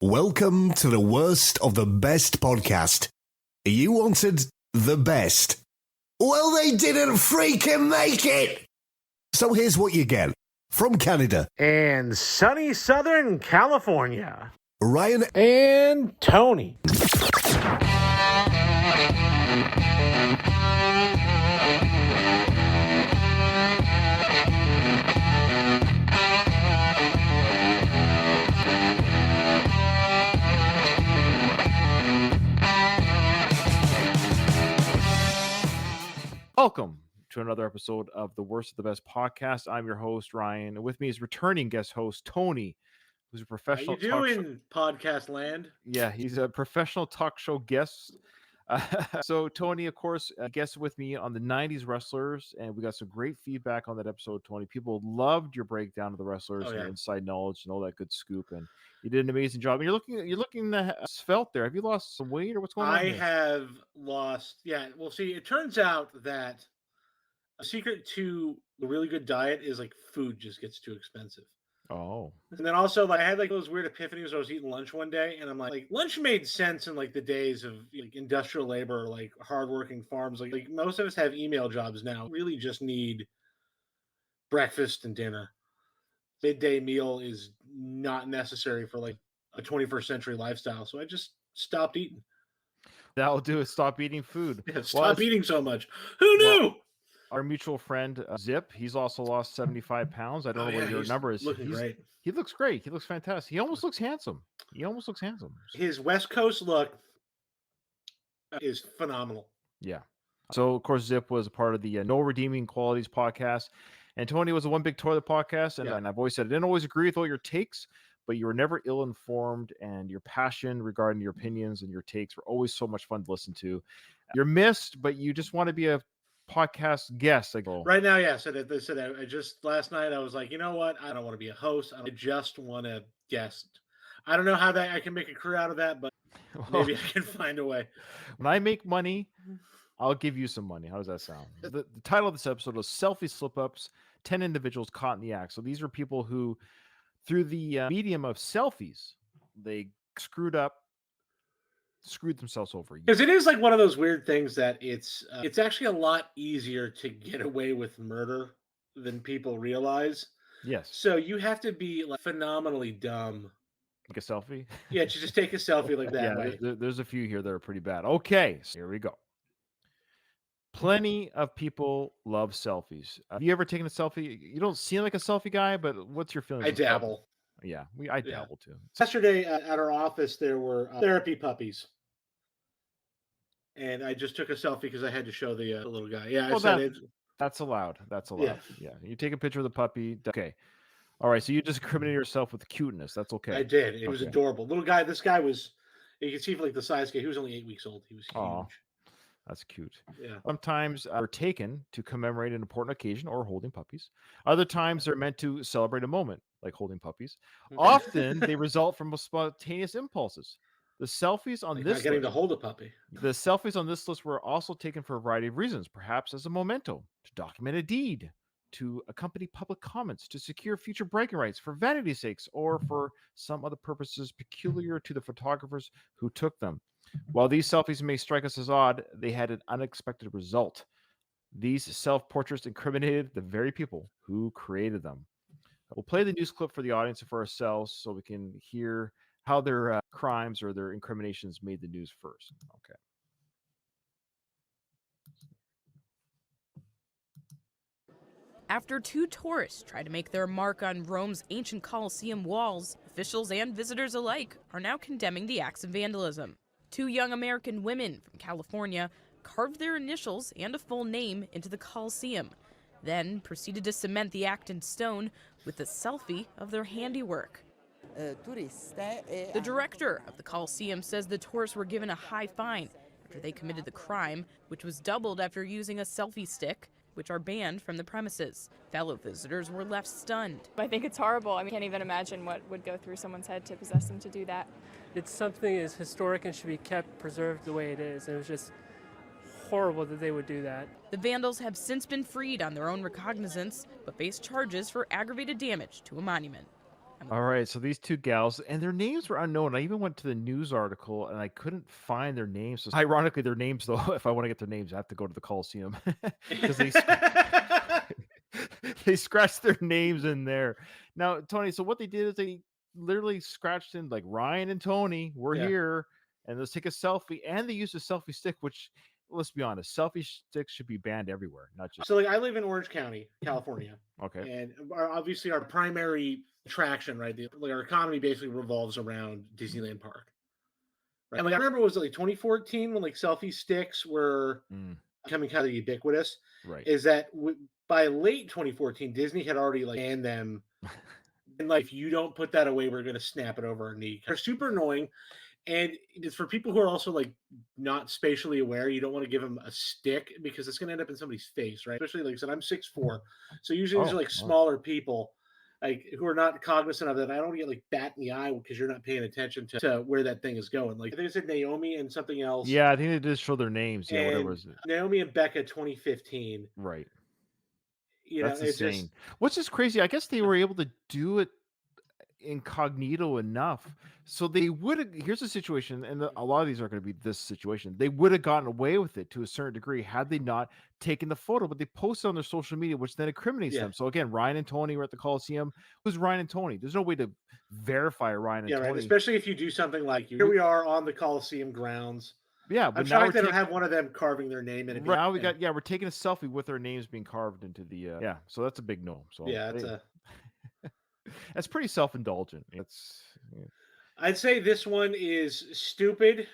Welcome to the worst of the best podcast. You wanted the best. Well, they didn't freaking make it. So here's what you get. From Canada and sunny Southern California, Ryan and Tony. Welcome to another episode of the Worst of the Best podcast. I'm your host, Ryan. And with me is returning guest host, Tony, who's a professional How you doing, podcast land? Yeah, he's a professional talk show guest. So Tony, of course, guested with me on the 90s wrestlers, and we got some great feedback on that episode, Tony. People loved your breakdown of the wrestlers and your inside knowledge and all that good scoop, and you did an amazing job. And you're looking svelte there. Have you lost some weight or what's going on? I have lost, well, see, it turns out that a secret to a really good diet is like food just gets too expensive. Oh. And then also, I had like those weird epiphanies. I was eating lunch one day, and I'm like lunch made sense in like the days of like industrial labor, like hardworking farms. Like most of us have email jobs now. Really, just need breakfast and dinner. Midday meal is not necessary for like a 21st century lifestyle. So I just stopped eating. That'll do it. Stop eating food. Yeah, stop eating so much. Who knew? Our mutual friend Zip, he's also lost 75 pounds. I don't know what your number is. Looking great. He looks great. He looks fantastic. He almost looks handsome. His West Coast look is phenomenal. Yeah. So, of course, Zip was a part of the No Redeeming Qualities podcast. And Tony was a One Big Toilet podcast. And I've always said I didn't always agree with all your takes, but you were never ill-informed, and your passion regarding your opinions and your takes were always so much fun to listen to. You're missed, but you just want to be a podcast guest. Right now, yeah. So they said I just last night I was like, you know what? I don't want to be a host. I just want to guest. I don't know how I can make a career out of that, but maybe I can find a way. When I make money, I'll give you some money. How does that sound? The title of this episode was Selfie Slip-Ups, 10 Individuals Caught in the Act. So these are people who, through the medium of selfies, they screwed themselves over. Because it is like one of those weird things that it's actually a lot easier to get away with murder than people realize. Yes. So you have to be like phenomenally dumb. Like a selfie? Yeah, to just take a selfie like that. Yeah, there's a few here that are pretty bad. Okay, so here we go. Plenty of people love selfies. Have you ever taken a selfie? You don't seem like a selfie guy, but what's your feeling? I dabble. Yeah, I dabble too. Yesterday at our office, there were therapy puppies. And I just took a selfie because I had to show the little guy. Yeah, that's allowed. That's allowed. Yeah, you take a picture of the puppy. Okay. All right, so you discriminate yourself with cuteness. That's okay. I did. It was adorable. Little guy. This guy was, you can see for like the size guy. He was only 8 weeks old. He was huge. Aww, that's cute. Yeah. Sometimes are taken to commemorate an important occasion or holding puppies. Other times they're meant to celebrate a moment, like holding puppies. Often they result from spontaneous impulses. The selfies on this getting to hold a puppy. The selfies on this list were also taken for a variety of reasons, perhaps as a memento, to document a deed, to accompany public comments, to secure future bragging rights, for vanity sakes, or for some other purposes peculiar to the photographers who took them. While these selfies may strike us as odd, they had an unexpected result. These self-portraits incriminated the very people who created them. We'll play the news clip for the audience and for ourselves so we can hear how their crimes or their incriminations made the news first. Okay. After two tourists try to make their mark on Rome's ancient Colosseum walls, officials and visitors alike are now condemning the acts of vandalism. Two young American women from California carved their initials and a full name into the Colosseum, then proceeded to cement the act in stone with a selfie of their handiwork. The director of the Colosseum says the tourists were given a high fine after they committed the crime, which was doubled after using a selfie stick, which are banned from the premises. Fellow visitors were left stunned. I think it's horrible. I can't even imagine what would go through someone's head to possess them to do that. It's something that is historic and should be kept preserved the way it is. It was just horrible that they would do that. The vandals have since been freed on their own recognizance, but face charges for aggravated damage to a monument. All right, so these two gals, and their names were unknown. I even went to the news article and I couldn't find their names. So ironically, their names, though, if I want to get their names, I have to go to the Coliseum because they scratched their names in there. Now, Tony, so what they did is they literally scratched in like Ryan and Tony, we're Yeah. here, and let's take a selfie. And they used a selfie stick, which let's be honest, selfie sticks should be banned everywhere, not just So, like, I live in Orange County, California, okay. and obviously our primary attraction, right? Our economy basically revolves around Disneyland Park. Right? And like I remember it was like 2014 when like selfie sticks were becoming kind of ubiquitous. Right. Is that by late 2014, Disney had already like banned them. And like, if you don't put that away, we're going to snap it over our knee. They're super annoying. And it's for people who are also like not spatially aware. You don't want to give them a stick because it's going to end up in somebody's face, right? Especially like I said, I'm 6'4", so usually these are like smaller people, like who are not cognizant of that. I don't get like bat in the eye because you're not paying attention to where that thing is going. Like I think I said Naomi and something else. Yeah, I think they just show their names. Yeah, And whatever is it. Naomi and Becca 2015. Right. You That's know, it's insane. just What's just crazy, I guess they were able to do it incognito enough so they would have. Here's the situation, and a lot of these are going to be this situation. They would have gotten away with it to a certain degree had they not taken the photo, but they posted on their social media, which then incriminates them. So again, Ryan and Tony were at the Coliseum. Who's Ryan and Tony? There's no way to verify Ryan and right. Tony. Especially if you do something like here we are on the Coliseum grounds. Yeah, I'm but now shocked they don't have one of them carving their name in it. Right now we got we're taking a selfie with our names being carved into the so that's a big no. So that's pretty self-indulgent. I'd say this one is stupid.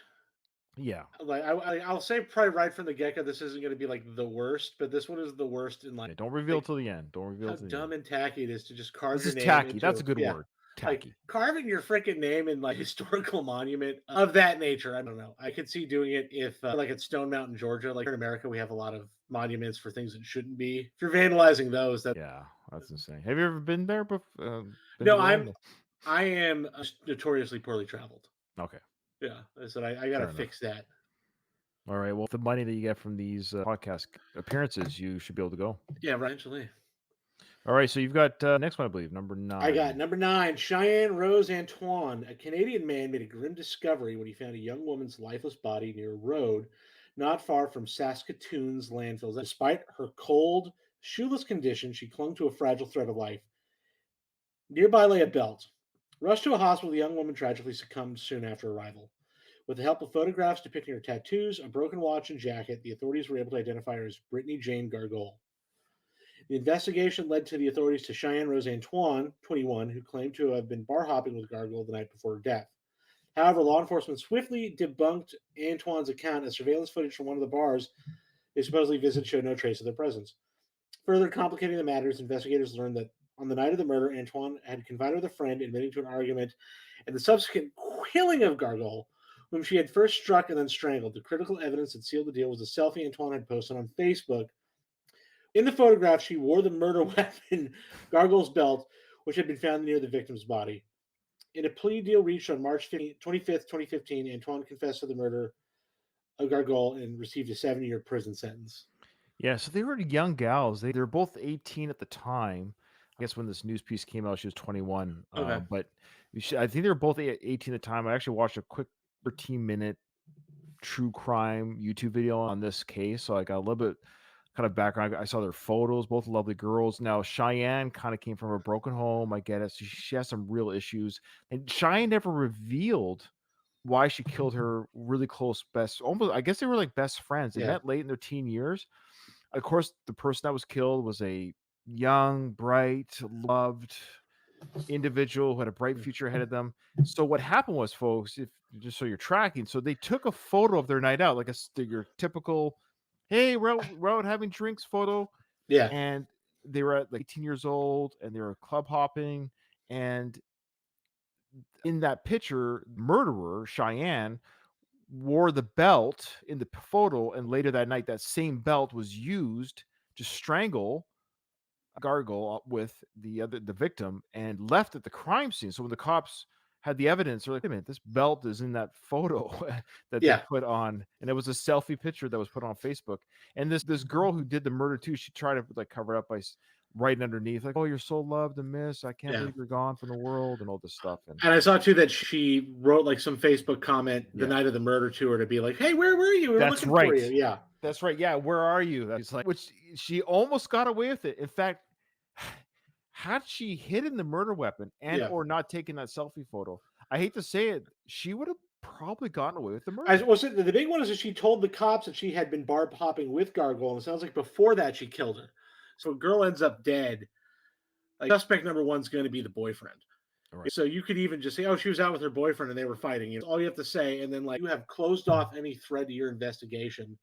Yeah. Like I'll say probably right from the get-go, this isn't going to be like the worst, but this one is the worst in like. Don't reveal till the end. Don't reveal. How dumb and tacky it is to just carve your name. Tacky. That's a good word. Tacky. Like carving your freaking name in like historical monument of that nature. I don't know. I could see doing it if like at Stone Mountain, Georgia. Like in America, we have a lot of monuments for things that shouldn't be. If you're vandalizing those, that's insane. Have you ever been there before? No, I am notoriously poorly traveled. Okay. Yeah, I said I got to fix that. All right. Well, the money that you get from these podcast appearances, you should be able to go. Yeah, eventually. All right. So you've got next one, I believe, number 9. I got number 9. Cheyenne Rose Antoine. A Canadian man made a grim discovery when he found a young woman's lifeless body near a road not far from Saskatoon's landfills. Despite her cold, shoeless condition, she clung to a fragile thread of life. Nearby lay a belt. Rushed to a hospital, the young woman tragically succumbed soon after arrival. With the help of photographs depicting her tattoos, a broken watch, and jacket, the authorities were able to identify her as Brittany Jane Gargole. The investigation led to the authorities to Cheyenne Rose Antoine, 21, who claimed to have been bar hopping with Gargole the night before her death. However, law enforcement swiftly debunked Antoine's account as surveillance footage from one of the bars they supposedly visited showed no trace of their presence. Further complicating the matters, investigators learned that on the night of the murder, Antoine had confided with a friend, admitting to an argument and the subsequent killing of Gargole, whom she had first struck and then strangled. The critical evidence that sealed the deal was a selfie Antoine had posted on Facebook. In the photograph, she wore the murder weapon, Gargole's belt, which had been found near the victim's body. In a plea deal reached on March 25th, 2015, Antoine confessed to the murder of Gargole and received a 7-year prison sentence. Yeah, so they were young gals. They were both 18 at the time. I guess when this news piece came out, she was 21. Okay. But I think they were both 18 at the time. I actually watched a quick 13-minute true crime YouTube video on this case, so I got a little bit kind of background. I saw their photos, both lovely girls. Now, Cheyenne kind of came from a broken home. I get it. So she has some real issues. And Cheyenne never revealed why she killed her really close I guess they were like best friends. They met late in their teen years. Of course, the person that was killed was a young, bright, loved individual who had a bright future ahead of them. So what happened was, folks, if just so you're tracking, so they took a photo of their night out, like your typical, hey, we're out having drinks photo. Yeah. And they were at like 18 years old and they were club hopping. And in that picture, murderer, Cheyenne, wore the belt in the photo, and later that night that same belt was used to strangle Gargole with the victim and left at the crime scene. So when the cops had the evidence, they're like, wait a minute, this belt is in that photo that they put on, and it was a selfie picture that was put on Facebook. And this girl who did the murder too, she tried to like cover it up by writing underneath like, "Oh, you're so loved and missed. I can't Yeah. believe you're gone from the world," and all this stuff. And And I saw too that she wrote like some Facebook comment the Yeah. night of the murder to her to be like, "Hey, where were you? We were That's looking for right. you." Yeah. That's right. Yeah, where are you? That's like, which she almost got away with it. In fact, had she hidden the murder weapon and Yeah. or not taken that selfie photo, I hate to say it, she would have probably gotten away with the I murder. was it the big one is that she told the cops that she had been bar hopping with Gargoyle, and it sounds like before that she killed her. So a girl ends up dead. Like suspect number one's going to be the boyfriend. Right. So you could even just say, "Oh, she was out with her boyfriend and they were fighting." You know, all you have to say, and then like you have closed off any thread to your investigation,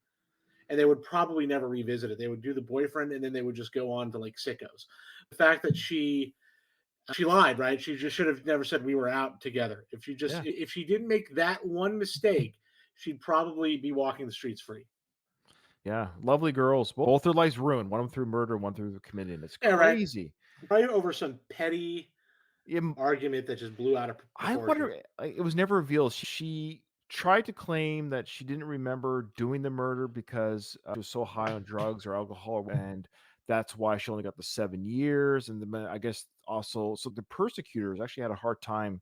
and they would probably never revisit it. They would do the boyfriend, and then they would just go on to like sickos. The fact that she lied, right? She just should have never said we were out together. Yeah. If she didn't make that one mistake, she'd probably be walking the streets free. Yeah. Lovely girls. Both their lives ruined. One of them through murder, one through committing. It's Yeah, right. crazy. Probably over some petty Yeah, argument that just blew out of I proportion. wonder, it was never revealed. She tried to claim that she didn't remember doing the murder because she was so high on drugs or alcohol, and that's why she only got the 7 years. And I guess also, so the persecutors actually had a hard time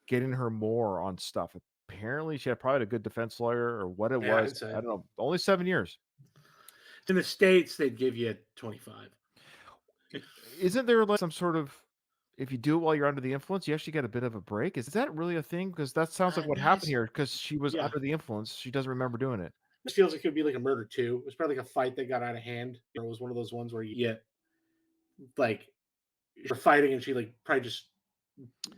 getting her more on stuff. Apparently, she had probably a good defense lawyer or what it Yeah, was. I'd say. I don't know. Only 7 years. In the States, they'd give you 25. Isn't there like some sort of, if you do it while you're under the influence, you actually get a bit of a break? Is that really a thing? Because that sounds like what happened here. Because she was Yeah. under the influence, she doesn't remember doing it. This feels like it could be like a murder too. It was probably like a fight that got out of hand. Or it was one of those ones where you get like you're fighting and she like probably just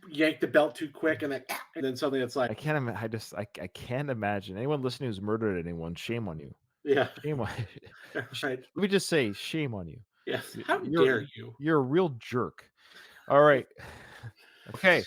yanked the belt too quick and then something that's like I can't. I can't imagine anyone listening who's murdered anyone. Shame on you. yeah. Shame on. Right. Let me just say, shame on you. Yeah. Y- How You're dare you? you're a real jerk. All right. Okay.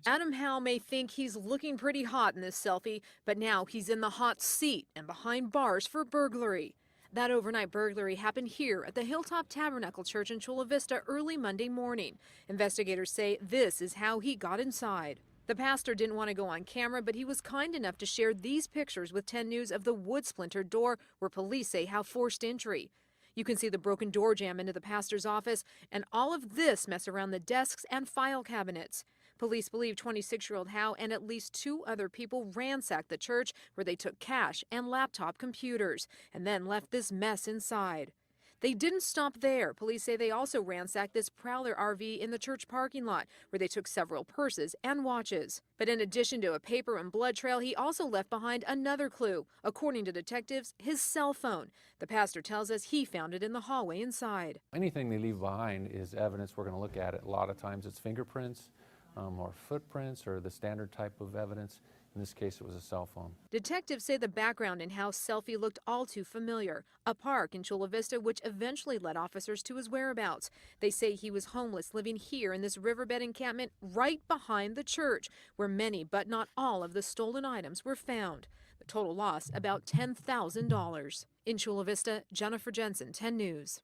Adam Howe may think he's looking pretty hot in this selfie, but now he's in the hot seat and behind bars for burglary. That overnight burglary happened here at the Hilltop Tabernacle Church in Chula Vista early Monday morning. Investigators say this is how he got inside. The pastor didn't want to go on camera, but he was kind enough to share these pictures with 10 News of the wood splintered door where police say have forced entry. You can see the broken door jamb into the pastor's office and all of this mess around the desks and file cabinets. Police believe 26-year-old Howe and at least 2 other people ransacked the church where they took cash and laptop computers and then left this mess inside. They didn't stop there. Police say they also ransacked this Prowler RV in the church parking lot where they took several purses and watches. But in addition to a paper and blood trail, he also left behind another clue. According to detectives, his cell phone. The pastor tells us he found it in the hallway inside. Anything they leave behind is evidence we're going to look at it. A lot of times it's fingerprints or footprints or the standard type of evidence. In this case, it was a cell phone. Detectives say the background in Howe's selfie looked all too familiar. A park in Chula Vista, which eventually led officers to his whereabouts. They say he was homeless, living here in this riverbed encampment right behind the church, where many but not all of the stolen items were found. The total loss, about $10,000. In Chula Vista, Jennifer Jensen, 10 News.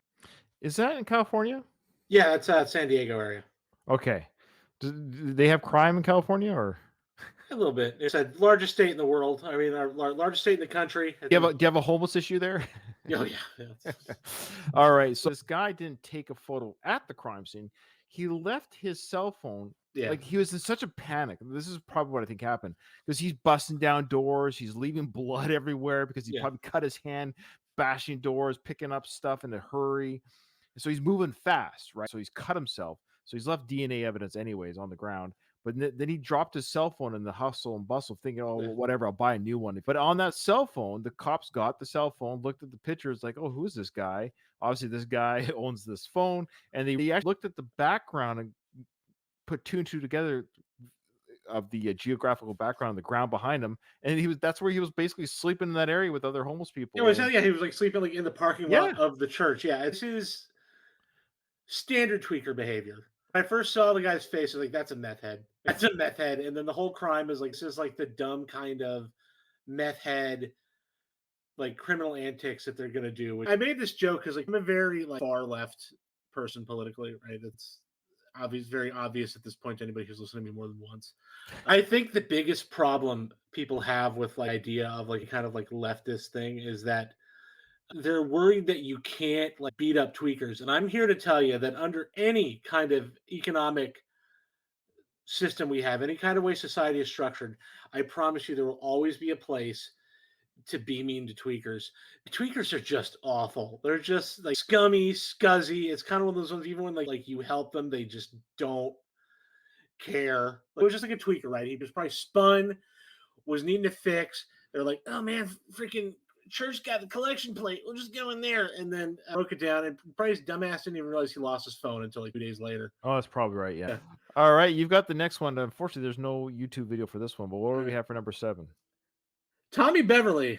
Is that in California? yeah, that's San Diego area. Okay. Do they have crime in California or? A little bit. It's the largest state in the world. I mean, our largest state in the country. Do you have a homeless issue there? Oh yeah. All right. So this guy didn't take a photo at the crime scene. He left his cell phone. Yeah. Like he was in such a panic. This is probably what I think happened because he's busting down doors. He's leaving blood everywhere because he Yeah. probably cut his hand, bashing doors, picking up stuff in a hurry. So he's moving fast, right? So he's cut himself. So he's left DNA evidence anyways on the ground. But then he dropped his cell phone in the hustle and bustle, thinking, "Oh, well, whatever, I'll buy a new one." But on that cell phone, the cops got the cell phone, looked at the pictures, like, "Oh, who's this guy?" Obviously, this guy owns this phone, and they actually looked at the background and put two and two together of the geographical background, the ground behind him, and that's where he was basically sleeping in that area with other homeless people. Yeah, he was like sleeping like in the parking lot of the church. Yeah, this is standard tweaker behavior. When I first saw the guy's face, I was like, that's a meth head. That's a meth head. And then the whole crime is like, this is like the dumb kind of meth head, like criminal antics that they're going to do. I made this joke because like I'm a very like far left person politically, right? It's very obvious at this point to anybody who's listened to me more than once. I think the biggest problem people have with like idea of like kind of like leftist thing is that they're worried that you can't like beat up tweakers. And I'm here to tell you that under any kind of economic system we have, any kind of way society is structured, I promise you there will always be a place to be mean to tweakers. Tweakers are just awful. They're just like scummy, scuzzy. It's kind of one of those ones, even when like you help them, they just don't care. It was just like a tweaker, right? He was probably spun, was needing to fix. They're like, oh man, freaking church got the collection plate. We'll just go in there. And then broke it down. And probably his dumbass didn't even realize he lost his phone until like 2 days later. Oh, that's probably right. Yeah. All right. You've got the next one. Unfortunately, there's no YouTube video for this one, but what do we have for number 7? Tommy Beverly.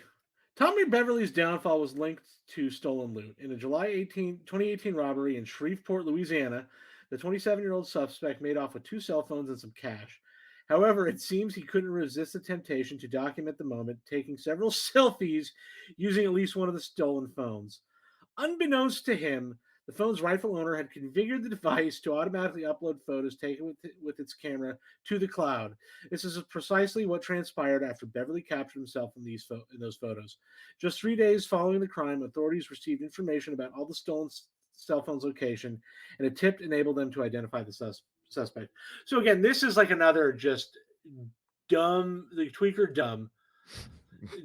Tommy Beverly's downfall was linked to stolen loot. In a July 2018 robbery in Shreveport, Louisiana, the 27-year-old suspect made off with 2 cell phones and some cash. However, it seems he couldn't resist the temptation to document the moment, taking several selfies using at least one of the stolen phones. Unbeknownst to him, the phone's rightful owner had configured the device to automatically upload photos taken with its camera to the cloud. This is precisely what transpired after Beverly captured himself in those photos. Just 3 days following the crime, authorities received information about all the stolen cell phones' location, and a tip enabled them to identify the suspect. So again, this is like another just dumb, the tweaker dumb.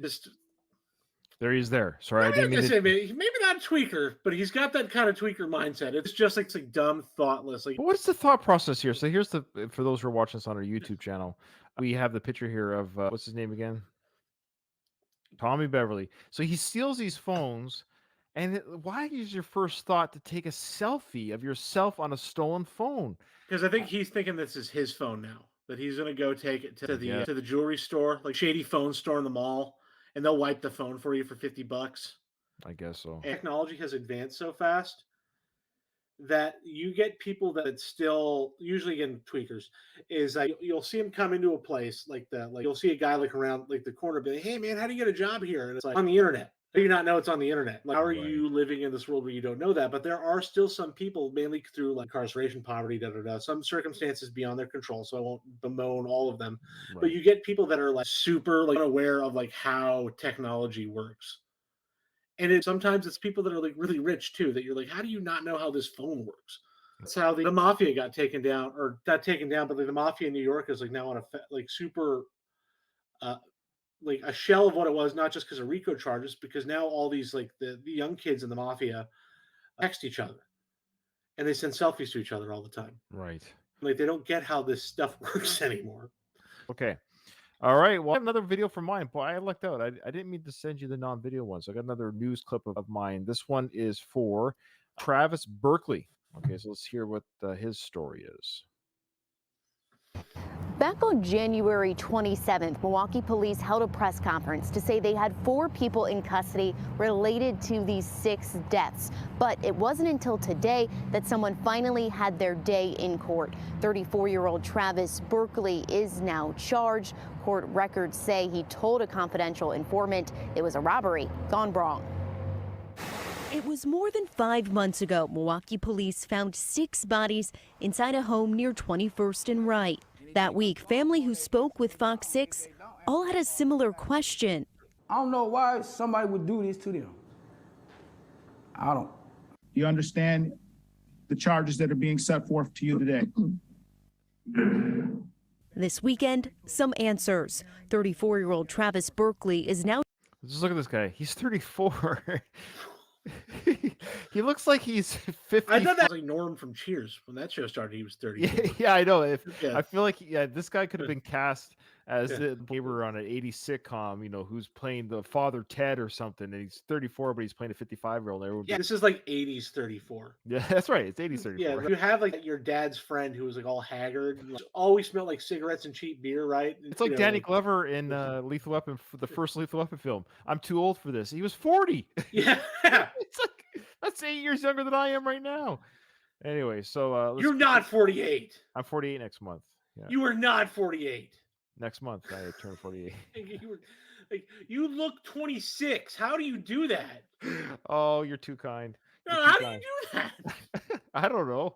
Just there he is there. Sorry, I didn't mean to say maybe not a tweaker, but he's got that kind of tweaker mindset. It's just like dumb, thoughtless. Like, but what's the thought process here? So here's for those who are watching this on our YouTube channel, we have the picture here of what's his name again? Tommy Beverly. So he steals these phones, and why is your first thought to take a selfie of yourself on a stolen phone? Because I think he's thinking this is his phone now. That he's gonna go take it to the jewelry store, like shady phone store in the mall, and they'll wipe the phone for you for $50. I guess so. Technology has advanced so fast that you get people that still, usually again tweakers, is you'll see them come into a place like you'll see a guy like around like the corner, be like, hey man, how do you get a job here? And it's like on the internet. How do you not know it's on the internet? Like, how are you living in this world where you don't know that? But there are still some people, mainly through like incarceration, poverty, some circumstances beyond their control. So I won't bemoan all of them. Right. But you get people that are like super like unaware of like how technology works. And sometimes it's people that are like really rich too, that you're like, how do you not know how this phone works? That's how the mafia got taken down, or not taken down, but like the mafia in New York is like now on a like super like a shell of what it was, not just because of RICO charges, because now all these like the young kids in the mafia text each other and they send selfies to each other all the time. Right. Like they don't get how this stuff works anymore. Okay. All right. Well, I have another video from mine. Boy, I lucked out. I didn't mean to send you the non-video one. So I got another news clip of mine. This one is for Travis Berkeley. Okay, so let's hear what his story is. Back on January 27th, Milwaukee police held a press conference to say they had 4 people in custody related to these 6 deaths. But it wasn't until today that someone finally had their day in court. 34-year-old Travis Berkeley is now charged. Court records say he told a confidential informant it was a robbery gone wrong. It was more than 5 months ago. Milwaukee police found 6 bodies inside a home near 21st and Wright. That week, family who spoke with Fox 6 all had a similar question. I don't know why somebody would do this to them. I don't. You understand the charges that are being set forth to you today? This weekend, some answers. 34-year-old Travis Berkeley is now... Just look at this guy. He's 34. He looks like he's 50. I thought that was like Norm from Cheers. When that show started, he was 30. Yeah, I know. I feel like this guy could have been cast as the neighbor on an 80s sitcom, you know, who's playing the father Ted or something, and he's 34, but he's playing a 55-year-old. Yeah, this is like 80s 34. Yeah, that's right. It's 80s 34. Yeah, you have like your dad's friend who was like all haggard, and, like, always smelled like cigarettes and cheap beer, right? It's like Danny Glover in Lethal Weapon, the first Lethal Weapon film. I'm too old for this. He was 40. Yeah. It's like, that's 8 years younger than I am right now. Anyway, so you're not 48. I'm 48 next month. Yeah. You are not 48. Next month, I turn 48. You look 26. How do you do that? Oh, you're too kind. No, how do you do that? I don't know.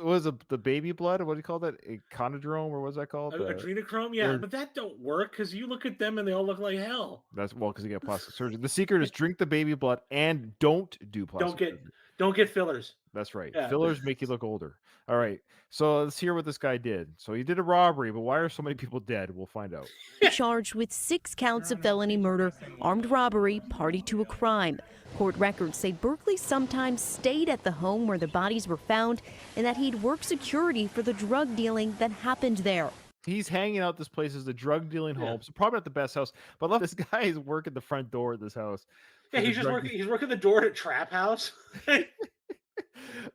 Was it the baby blood? What do you call that? A conodrome, or what's that called? Adrenochrome, yeah, or- but that don't work because you look at them and they all look like hell. That's because you get plastic surgery. The secret is drink the baby blood and don't do plastic surgery. Don't get fillers. That's right. Yeah. Fillers make you look older. All right. So let's hear what this guy did. So he did a robbery, but why are so many people dead? We'll find out. Charged with 6 counts of felony murder, armed robbery, party to a crime. Court records say Berkeley sometimes stayed at the home where the bodies were found and that he'd worked security for the drug dealing that happened there. He's hanging out this place as the drug dealing home. So probably not the best house, but I love this guy is working the front door of this house. Yeah, he's working the door at a trap house.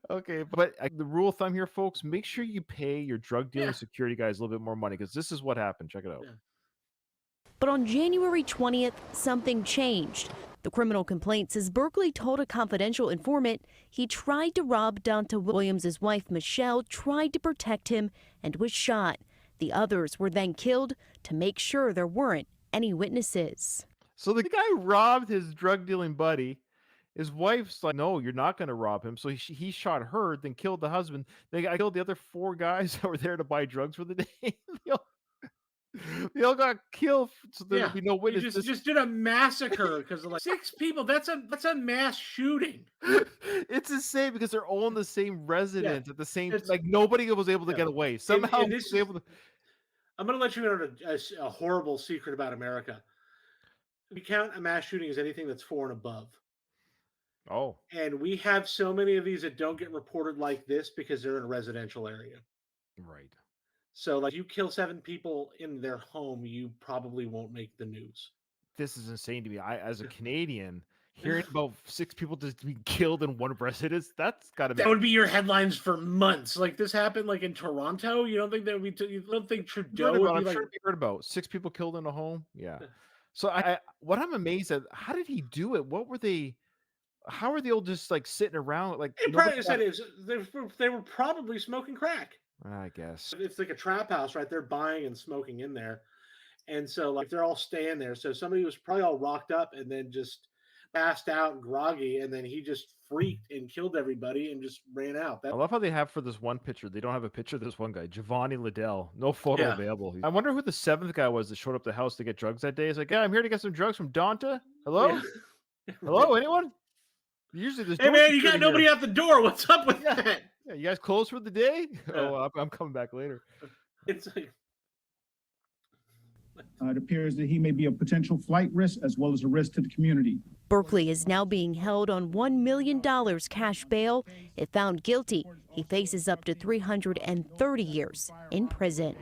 Okay, but the rule of thumb here, folks, make sure you pay your drug dealing security guys a little bit more money because this is what happened. Check it out. Yeah. But on January 20th, something changed. The criminal complaint says Berkeley told a confidential informant he tried to rob Donta Williams' wife, Michelle, tried to protect him, and was shot. The others were then killed to make sure there weren't any witnesses. So the guy robbed his drug dealing buddy. His wife's like, no, you're not going to rob him. So he shot her, then killed the husband. I killed the other 4 guys that were there to buy drugs for the day. they all got killed, so there'd be no witnesses. You just did a massacre because of like 6 people. That's a mass shooting. It's insane because they're all in the same residence at the same. Like nobody was able to get away. Somehow and was able to. I'm going to let you know a horrible secret about America. We count a mass shooting as anything that's 4 and above. Oh. And we have so many of these that don't get reported like this because they're in a residential area. Right. So, like, you kill 7 people in their home, you probably won't make the news. This is insane to me. As a Canadian, hearing about 6 people just being killed in one residence, that's got to be. That would be your headlines for months. Like, this happened, like, in Toronto. You don't think that would be? You don't think Trudeau would be I'm like? sure you heard about 6 people killed in a home. Yeah. So what I'm amazed at, how did he do it? What were they? How are they all just like sitting around? Like They were probably smoking crack. I guess it's like a trap house, right? They're buying and smoking in there, and so like they're all staying there. So somebody was probably all rocked up and then just passed out, groggy, and then he just freaked and killed everybody and just ran out. I love how they have for this one picture. They don't have a picture of this one guy, Giovanni Liddell. No photo available. I wonder who the 7th guy was that showed up at the house to get drugs that day. He's like, yeah, I'm here to get some drugs from Donta. Hello, hello, anyone? Usually there's hey man, you got nobody at the door. What's up with that? Yeah, you guys closed for the day? Oh, I'm coming back later. It's like It appears that he may be a potential flight risk as well as a risk to the community. Berkeley is now being held on $1 million cash bail. If found guilty, he faces up to 330 years in prison.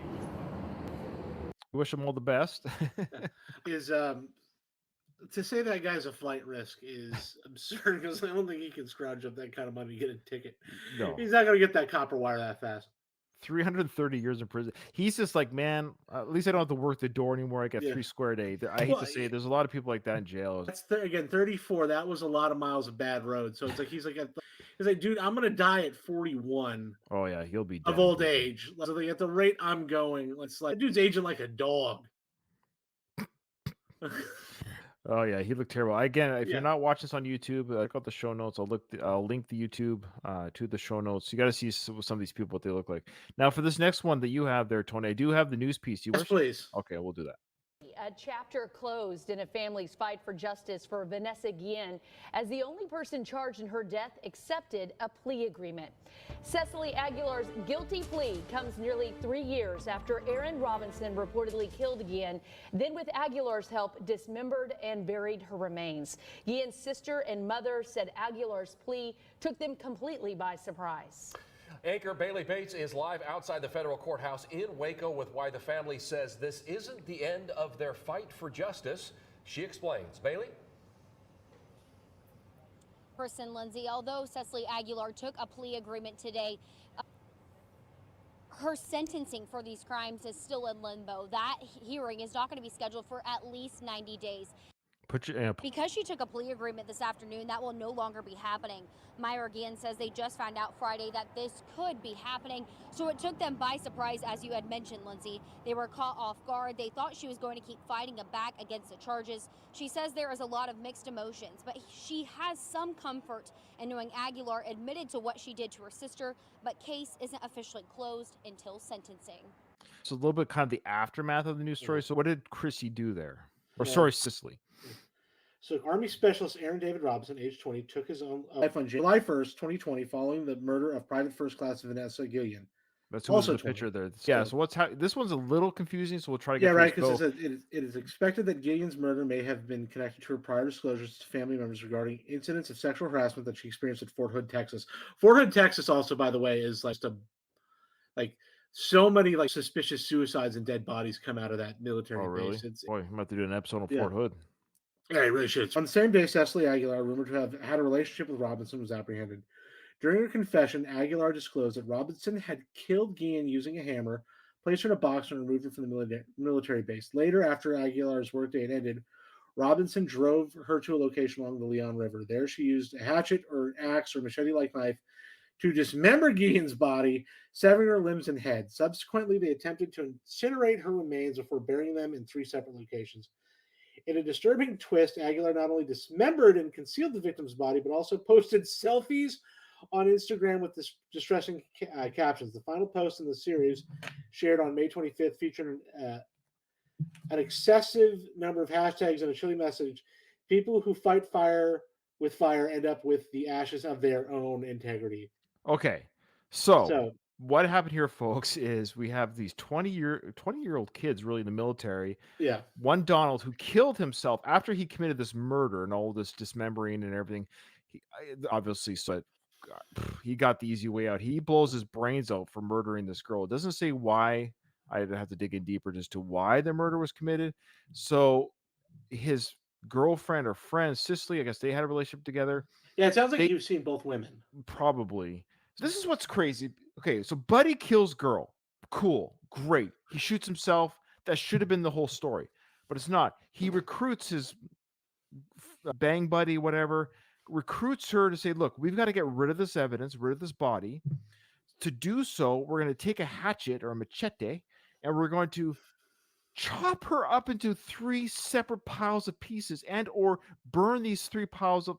We wish him all the best. To say that guy's a flight risk is absurd because I don't think he can scrounge up that kind of money to get a ticket. No. He's not going to get that copper wire that fast. 330 years in prison. He's just like, man, at least I don't have to work the door anymore. I get 3 square a day. I hate to say it, there's a lot of people like that in jail. That's again 34. That was a lot of miles of bad road. So it's like he's like, dude, I'm gonna die at 41. Oh yeah, he'll be dead. Of old age. So at the rate I'm going, it's like dude's aging like a dog. Oh yeah, he looked terrible. Again, if you're not watching this on YouTube, check out the show notes. I'll link the YouTube to the show notes. You got to see some of these people, what they look like. Now, for this next one that you have there, Tony, I do have the news piece. Yes, please. Okay, we'll do that. A chapter closed in a family's fight for justice for Vanessa Guillen as the only person charged in her death accepted a plea agreement. Cecily Aguilar's guilty plea comes nearly 3 years after Aaron Robinson reportedly killed Guillen, then with Aguilar's help dismembered and buried her remains. Guillen's sister and mother said Aguilar's plea took them completely by surprise. Anchor Bailey Bates is live outside the federal courthouse in Waco with why the family says this isn't the end of their fight for justice. She explains. Bailey? Person Lindsay, although Cecily Aguilar took a plea agreement today, her sentencing for these crimes is still in limbo. That hearing is not going to be scheduled for at least 90 days. Because she took a plea agreement this afternoon, that will no longer be happening. Meyer again says they just found out Friday that this could be happening, so it took them by surprise, as you had mentioned, Lindsay. They were caught off guard. They thought she was going to keep fighting back against the charges. She says there is a lot of mixed emotions, but she has some comfort in knowing Aguilar admitted to what she did to her sister, but case isn't officially closed until sentencing. So a little bit kind of the aftermath of the news story. So what did Chrissy do there? Or Yeah. sorry, Cicely. So Army Specialist Aaron David Robinson, age 20, took his own life on July 1st, 2020, following the murder of Private First Class Vanessa Gillian. That's who was the picture there. Yeah, so this one's a little confusing, so we'll try to get right, through because it is expected that Gillian's murder may have been connected to her prior disclosures to family members regarding incidents of sexual harassment that she experienced at Fort Hood, Texas. Fort Hood, Texas, also, by the way, is so many suspicious suicides and dead bodies come out of that military really? base. Boy, I'm about to do an episode on Fort Hood. Yeah, it really should. On the same day, Cecily Aguilar, rumored to have had a relationship with Robinson, was apprehended. During her confession, Aguilar disclosed that Robinson had killed Guillen using a hammer, placed her in a box, and removed her from the military base. Later, after Aguilar's workday had ended, Robinson drove her to a location along the Leon River. There, she used a hatchet or an axe or machete-like knife to dismember Guillen's body, severing her limbs and head. Subsequently, they attempted to incinerate her remains before burying them in 3 separate locations. In a disturbing twist, Aguilar not only dismembered and concealed the victim's body, but also posted selfies on Instagram with distressing captions. The final post in the series, shared on May 25th, featured an excessive number of hashtags and a chilling message. People who fight fire with fire end up with the ashes of their own integrity. Okay, so what happened here, folks, is we have these 20-year-old kids really in the military. Yeah. One Donald who killed himself after he committed this murder and all this dismembering and everything. Obviously, he got the easy way out. He blows his brains out for murdering this girl. It doesn't say why. I'd have to dig in deeper as to why the murder was committed. So his girlfriend or friend, Cicely, I guess they had a relationship together. Yeah, it sounds like you've seen both women. Probably. So this is what's crazy. Okay, so Buddy kills girl. Cool. Great. He shoots himself. That should have been the whole story. But it's not. He recruits his bang buddy, whatever, recruits her to say, look, we've got to get rid of this evidence, rid of this body. To do so, we're going to take a hatchet or a machete, and we're going to chop her up into 3 separate piles of pieces and or burn these 3 piles of.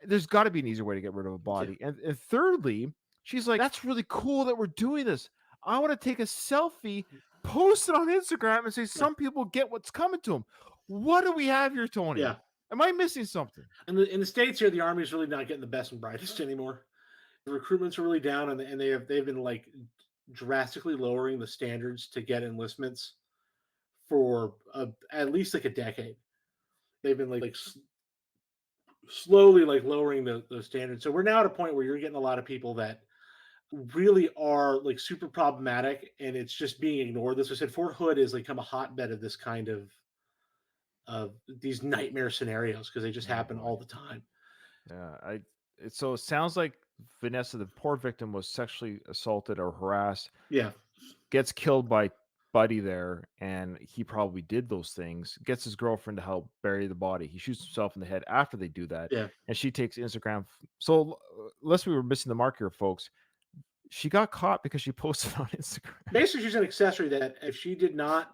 There's got to be an easier way to get rid of a body. And thirdly, she's like, that's really cool that we're doing this. I want to take a selfie, post it on Instagram, and say some people get what's coming to them. What do we have here, Tony? Yeah. Am I missing something? In the States here, the Army's really not getting the best and brightest anymore. The recruitments are really down, and they've been drastically lowering the standards to get enlistments for at least a decade. They've been slowly lowering the standards. So we're now at a point where you're getting a lot of people that really are super problematic, and it's just being ignored. As I said, Fort Hood has become a hotbed of this kind of these nightmare scenarios because they just happen all the time. Yeah, so it sounds like Vanessa, the poor victim, was sexually assaulted or harassed. Yeah. Gets killed by Buddy there, and he probably did those things. Gets his girlfriend to help bury the body. He shoots himself in the head after they do that. Yeah. And she takes Instagram. So unless we were missing the mark here, folks, she got caught because she posted on Instagram. Basically, she's an accessory that if she did not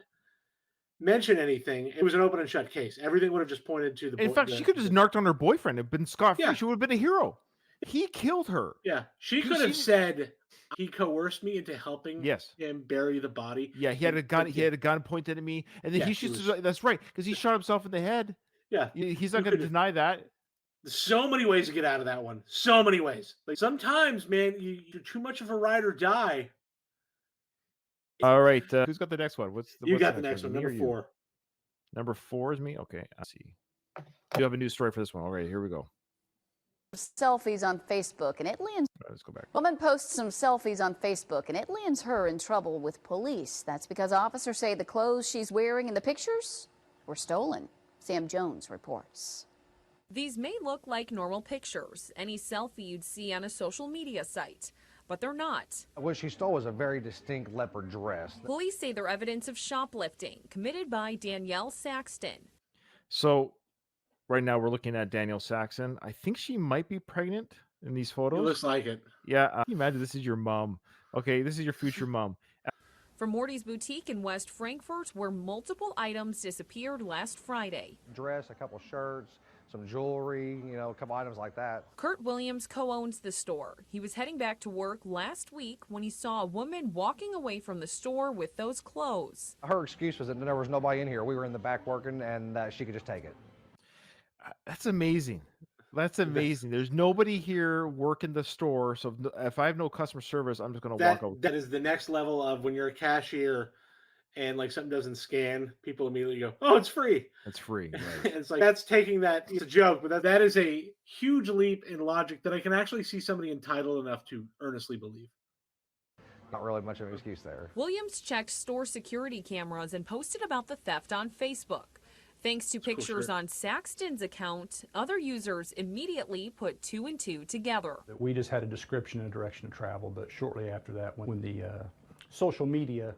mention anything, it was an open and shut case. Everything would have just pointed to the. In fact, she could have just narked on her boyfriend and been scot-free. Yeah. She would have been a hero. He killed her. Yeah, she could have said he coerced me into helping him bury the body. Yeah, he had a gun. He had a gun pointed at me, and then he shoots. That's right, because he shot himself in the head. Yeah, he's not going to deny that. There's so many ways to get out of that one. So many ways. Sometimes, man, you're too much of a ride or die. All right, who's got the next one? You got the next one, number 4. Number 4 is me. Okay, I see. You have a new story for this one. All right, here we go. Selfies on Facebook, and it lands. Let's go back. Woman posts some selfies on Facebook, and it lands her in trouble with police. That's because officers say the clothes she's wearing in the pictures were stolen. Sam Jones reports. These may look like normal pictures, any selfie you'd see on a social media site, but they're not. What she stole was a very distinct leopard dress. Police say they're evidence of shoplifting committed by Danielle Saxton. So Right now, we're looking at Danielle Saxon. I think she might be pregnant in these It photos. looks like it. Yeah. Can you imagine this is your mom? Okay, this is your future mom. From Morty's Boutique in West Frankfort, where multiple items disappeared last Friday. Dress, a couple shirts, some jewelry, you know, a couple items like that. Kurt Williams co-owns the store. He was heading back to work last week when he saw a woman walking away from the store with those clothes. Her excuse was that there was nobody in here. We were in the back working and that she could just take it. That's amazing. That's amazing. There's nobody here working the store, so if I have no customer service, I'm just going to walk out. That is the next level of when you're a cashier and like something doesn't scan, people immediately go, "Oh, it's free." It's free. Right. It's like that's taking that. It's a joke, but that is a huge leap in logic that I can actually see somebody entitled enough to earnestly believe. Not really much of an excuse there. Williams checked store security cameras and posted about the theft on Facebook. Thanks to pictures on Saxton's account, other users immediately put 2 and 2 together. We just had a description and direction of travel, but shortly after that, when the social media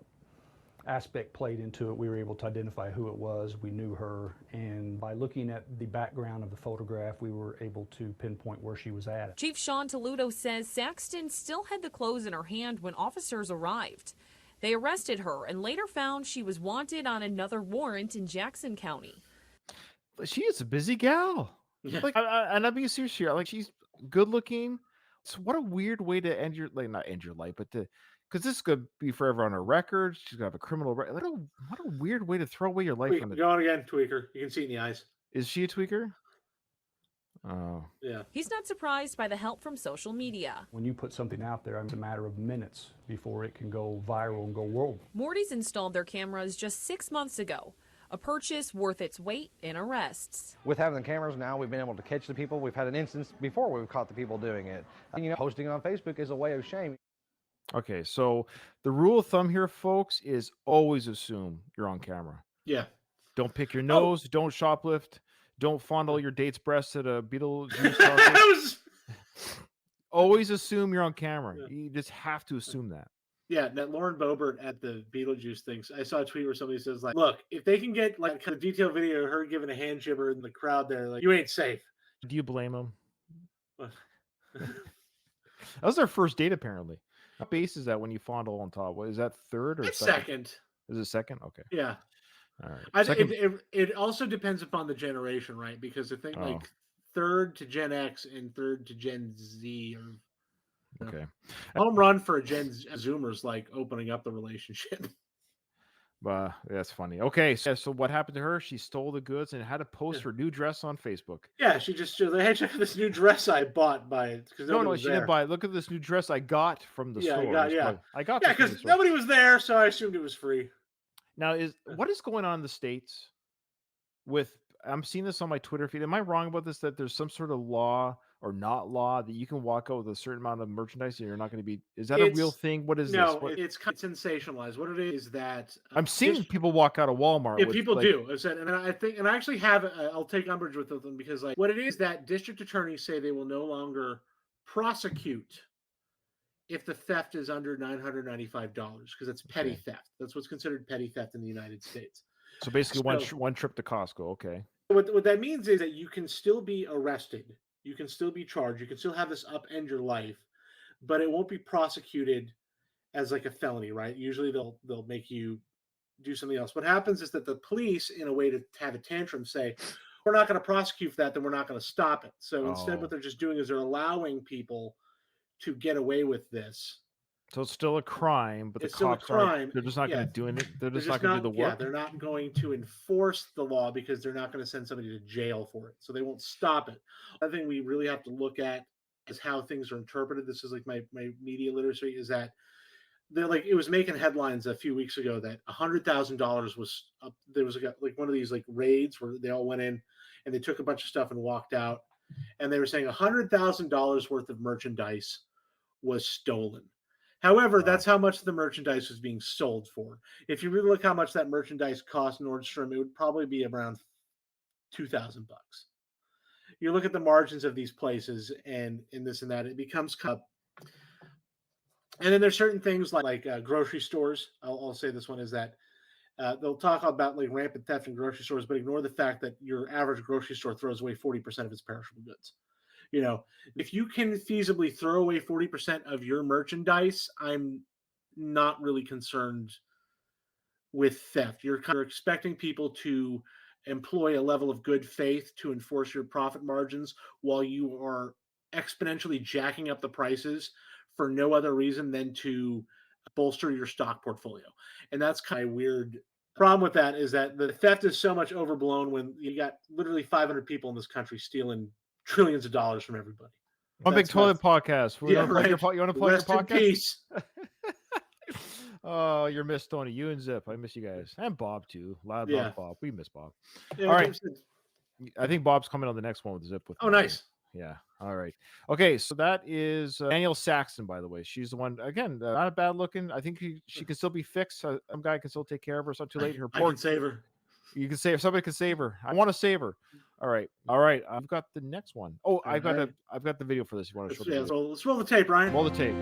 aspect played into it, we were able to identify who it was. We knew her, and by looking at the background of the photograph, we were able to pinpoint where she was at. Chief Sean Toledo says Saxton still had the clothes in her hand when officers arrived. They arrested her and later found she was wanted on another warrant in Jackson County. She is a busy gal. Yeah. Like, and I'm being serious here. Like, she's good looking. So what a weird way to end your, like, not end your life, but because this could be forever on her record. She's gonna have a criminal record. What a weird way to throw away your life. Go on again, tweaker. You can see it in the eyes. Is she a tweaker? Oh. Yeah. He's not surprised by the help from social media. When you put something out there, it's a matter of minutes before it can go viral and go world. Morty's installed their cameras just 6 months ago, a purchase worth its weight in arrests. With having the cameras now, we've been able to catch the people. We've had an instance before we've caught the people doing it. You know, posting on Facebook is a way of shame. Okay, so the rule of thumb here, folks, is always assume you're on camera. Yeah. Don't pick your nose. Don't shoplift. Don't fondle your date's breasts at a Beetlejuice concert. Always assume you're on camera. Yeah. You just have to assume that. Yeah, that Lauren Boebert at the Beetlejuice things. I saw a tweet where somebody says, like, look, if they can get like a detailed video of her giving a hand jibber in the crowd there, like, you ain't safe. Do you blame them? That was their first date, apparently. What base is that when you fondle on top? What is that, third or second? Is it second? Okay. Yeah. All right. It also depends upon the generation, right? Because I think like third to Gen X and third to Gen Z are okay. Home run for a Gen Zoomers like opening up the relationship. That's funny. Okay, so what happened to her? She stole the goods and had to post her new dress on Facebook. Yeah, she just said, "Hey, check out this new dress I bought by." No, she didn't buy it. Look at this new dress I got from the store. I got because nobody was there, so I assumed it was free. Now, what is going on in the States with? I'm seeing this on my Twitter feed. Am I wrong about this? That there's some sort of law or not law that you can walk out with a certain amount of merchandise and you're not going to be. Is that a real thing? What is this? No, it's sensationalized. What it is that I'm seeing people walk out of Walmart. Yeah, people do. I said, and I think, and I actually have. I'll take umbrage with them because, like, what it is that district attorneys say they will no longer prosecute if the theft is under $995 because it's petty theft. That's what's considered petty theft in the United States. So basically, one trip to Costco. Okay. What that means is that you can still be arrested, you can still be charged, you can still have this upend your life, but it won't be prosecuted as like a felony, right? Usually they'll make you do something else. What happens is that the police, in a way to have a tantrum, say, we're not going to prosecute for that, then we're not going to stop it. So instead, what they're just doing is they're allowing people to get away with this. So it's still a crime, but it's the still cops a crime. They're just not going to do it. They're just not going to do the work. Yeah, they're not going to enforce the law because they're not going to send somebody to jail for it. So they won't stop it. I think we really have to look at is how things are interpreted. This is like my media literacy is that they're like, it was making headlines a few weeks ago that $100,000 was up. There was like one of these like raids where they all went in and they took a bunch of stuff and walked out. And they were saying $100,000 worth of merchandise was stolen. However, that's how much the merchandise was being sold for. If you really look how much that merchandise cost Nordstrom, it would probably be around $2,000. You look at the margins of these places and this and that, it becomes cup. And then there's certain things like grocery stores. I'll say this one is that They'll talk about like rampant theft in grocery stores, but ignore the fact that your average grocery store throws away 40% of its perishable goods. You know, if you can feasibly throw away 40% of your merchandise, I'm not really concerned with theft. You're expecting people to employ a level of good faith to enforce your profit margins while you are exponentially jacking up the prices for no other reason than to bolster your stock portfolio. And that's kind of weird. Problem with that is that the theft is so much overblown when you got literally 500 people in this country stealing trillions of dollars from everybody. One big toilet podcast. You want to plug your Rest in podcast? peace. Oh, you're missed, Tony. You and Zip. I miss you guys. And Bob, too. Loud Yeah. Bob. We miss Bob. Yeah, All right. James said- I think Bob's coming on the next one with Zip. With Oh, me. nice. Yeah. All right. Okay. So that is Danielle Saxon, by the way. She's the one, again, not bad looking. I think she can still be fixed. Some guy can still take care of her. It's not too late. Her I can save her. You can save. Somebody can save her. I want to save her. All right. All right. I've got the next one. Oh, I've got the video for this. You want to show Yeah, the so let's roll the tape, Ryan. Roll the tape.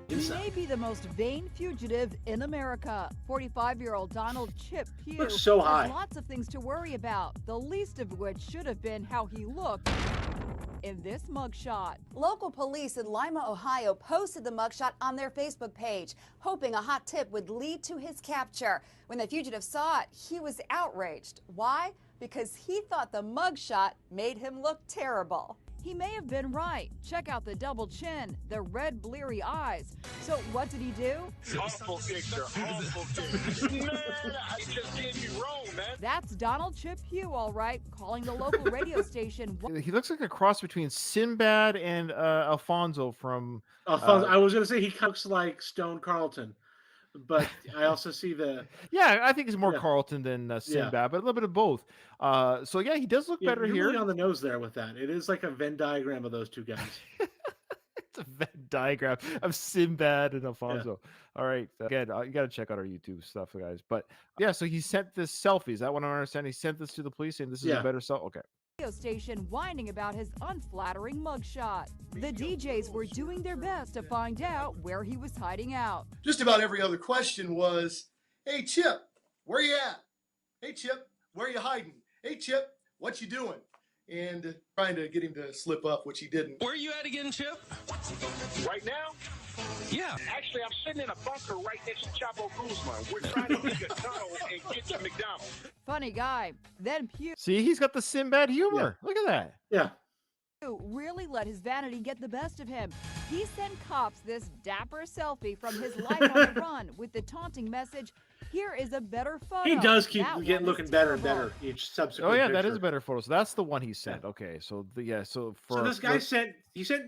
He may be the most vain fugitive in America. 45-year-old Donald Chip Pugh Looks so high. has lots of things to worry about, the least of which should have been how he looked in this mugshot. Local police in Lima, Ohio posted the mugshot on their Facebook page, hoping a hot tip would lead to his capture. When the fugitive saw it, he was outraged. Why? Because he thought the mugshot made him look terrible. He may have been right. Check out the double chin, the red bleary eyes. So what did he do? Awful picture, awful picture. Man, I just can't be wrong, man. That's Donald Chip Pugh, all right, calling the local radio station. He looks like a cross between Sinbad and Alfonso from. Alfonso, I was going to say he looks like Stone Carlton, but I also see the. Yeah, I think he's more Carlton than Sinbad, but a little bit of both. So yeah, he does look better you're here. Really on the nose there with that. It is like a Venn diagram of those two guys. It's a Venn diagram of Sinbad and Alfonso. All right, again, you got to check out our YouTube stuff, guys. But yeah, so he sent this selfie. Is that what I understand? He sent this to the police, saying this is a better selfie. Okay. Radio station whining about his unflattering mugshot. The DJs were doing their best to find out where he was hiding out. Just about every other question was, hey, Chip, where you at? Hey, Chip, where you hiding? Hey, Chip, what you doing? And trying to get him to slip up, which he didn't. Where are you at again, Chip? Right now? Yeah. Actually, I'm sitting in a bunker right next to Chapo Guzman. We're trying to dig a tunnel and get to McDonald's. Funny guy. Then Pugh See, he's got the Sinbad humor. Look at that. Yeah. really let his vanity get the best of him. He sent cops this dapper selfie from his life on the run with the taunting message, "Here is a better photo." He does keep That looking better and better each subsequent. Oh yeah, picture. that is a better photo. So that's the one he sent. Okay, so so So this guy sent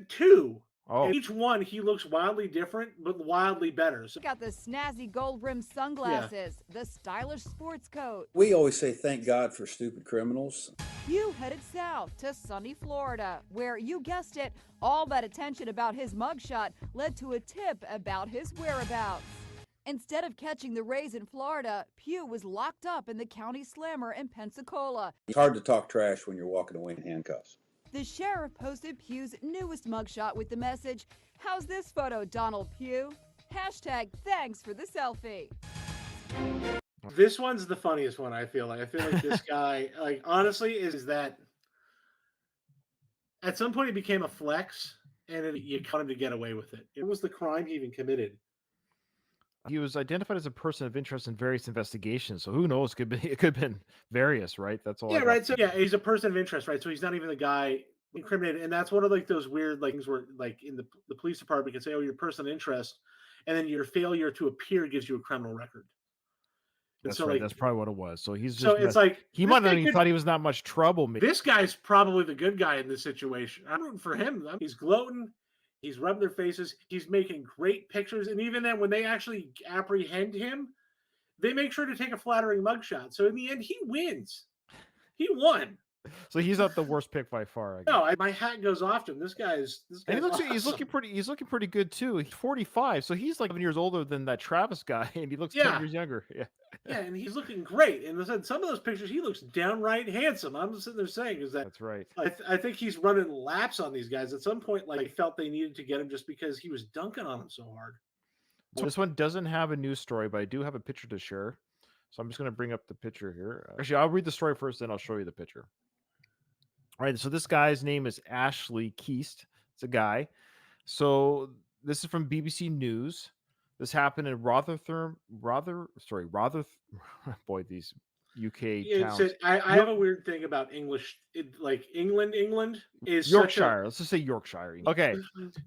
two. Oh. And each one he looks wildly different, but wildly better. So He got the snazzy gold-rimmed sunglasses, the stylish sports coat. We always say thank God for stupid criminals. You headed south to sunny Florida, where, you guessed it, all that attention about his mugshot led to a tip about his whereabouts. Instead of catching the Rays in Florida, Pugh was locked up in the county slammer in Pensacola. It's hard to talk trash when you're walking away in handcuffs. The sheriff posted Pugh's newest mugshot with the message, "How's this photo, Donald Pugh? Hashtag thanks for the selfie." this one's the funniest one. I feel like this guy, like honestly, is that at some point it became a flex, and you caught him to get away with it. It was the crime he even committed. He was identified as a person of interest in various investigations. So who knows? It could have been various, right? That's all. Yeah, right. So yeah, he's a person of interest, right? So he's not even the guy incriminated, and that's one of like those weird like things where like in the police department can say, "Oh, you're a person of interest," and then your failure to appear gives you a criminal record. And That's so, right. like, That's probably what it was. So he's just. so it's like he this might guy have even could- thought he was not much trouble. Maybe. This guy's probably the good guy in this situation. I'm rooting for him. He's gloating. He's rubbing their faces. He's making great pictures. And even then, when they actually apprehend him, they make sure to take a flattering mugshot. So in the end, he wins. He won. So he's not the worst pick by far. I guess. No, my hat goes off to him. This guy's And he looks. awesome. He's looking pretty. He's looking pretty good too. He's 45, so he's like 7 years older than that Travis guy, and he looks 10 years younger. Yeah. Yeah, and he's looking great. And listen, some of those pictures, he looks downright handsome. I'm just sitting there saying is that That's right. I think he's running laps on these guys. At some point, like, they felt they needed to get him just because he was dunking on them so hard. So this one doesn't have a news story, but I do have a picture to share. So I'm just going to bring up the picture here. Actually, I'll read the story first, then I'll show you the picture. All right, so this guy's name is Ashley Keast. It's a guy. So this is from BBC News. This happened in boy, these UK towns. I have a weird thing about English, like England is Yorkshire. Let's just say Yorkshire. Okay.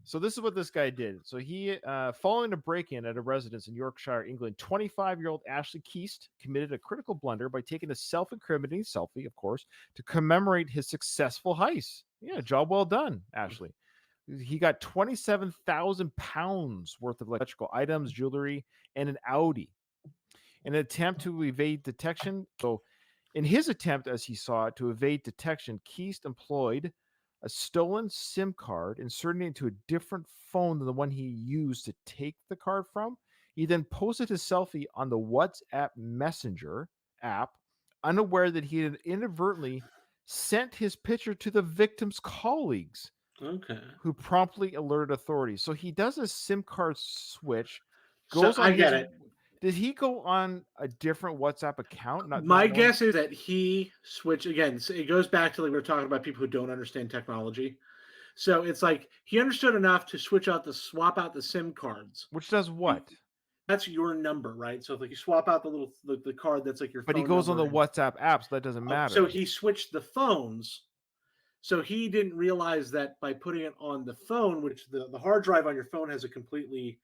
So this is what this guy did. So he, following a break-in at a residence in Yorkshire, England, 25-year-old Ashley Keast committed a critical blunder by taking a self-incriminating selfie, of course, to commemorate his successful heist. Yeah, job well done, Ashley. He got 27,000 pounds worth of electrical items, jewelry, and an Audi in an attempt to evade detection. So, in his attempt, as he saw it, to evade detection, Keast employed a stolen SIM card, inserting it into a different phone than the one he used to take the card from. He then posted his selfie on the WhatsApp Messenger app, unaware that he had inadvertently sent his picture to the victim's colleagues. Okay. Who promptly alerted authorities. So he does a SIM card switch. So I get it. Did he go on a different WhatsApp account? My guess is that he switched again. So it goes back to like we were talking about people who don't understand technology. So it's like he understood enough to swap out the SIM cards. Which does what? That's your number, right? So if like you swap out the card that's like your. But phone he goes on number the WhatsApp app, so that doesn't matter. So he switched the phones. So he didn't realize that by putting it on the phone, which the hard drive on your phone has a completely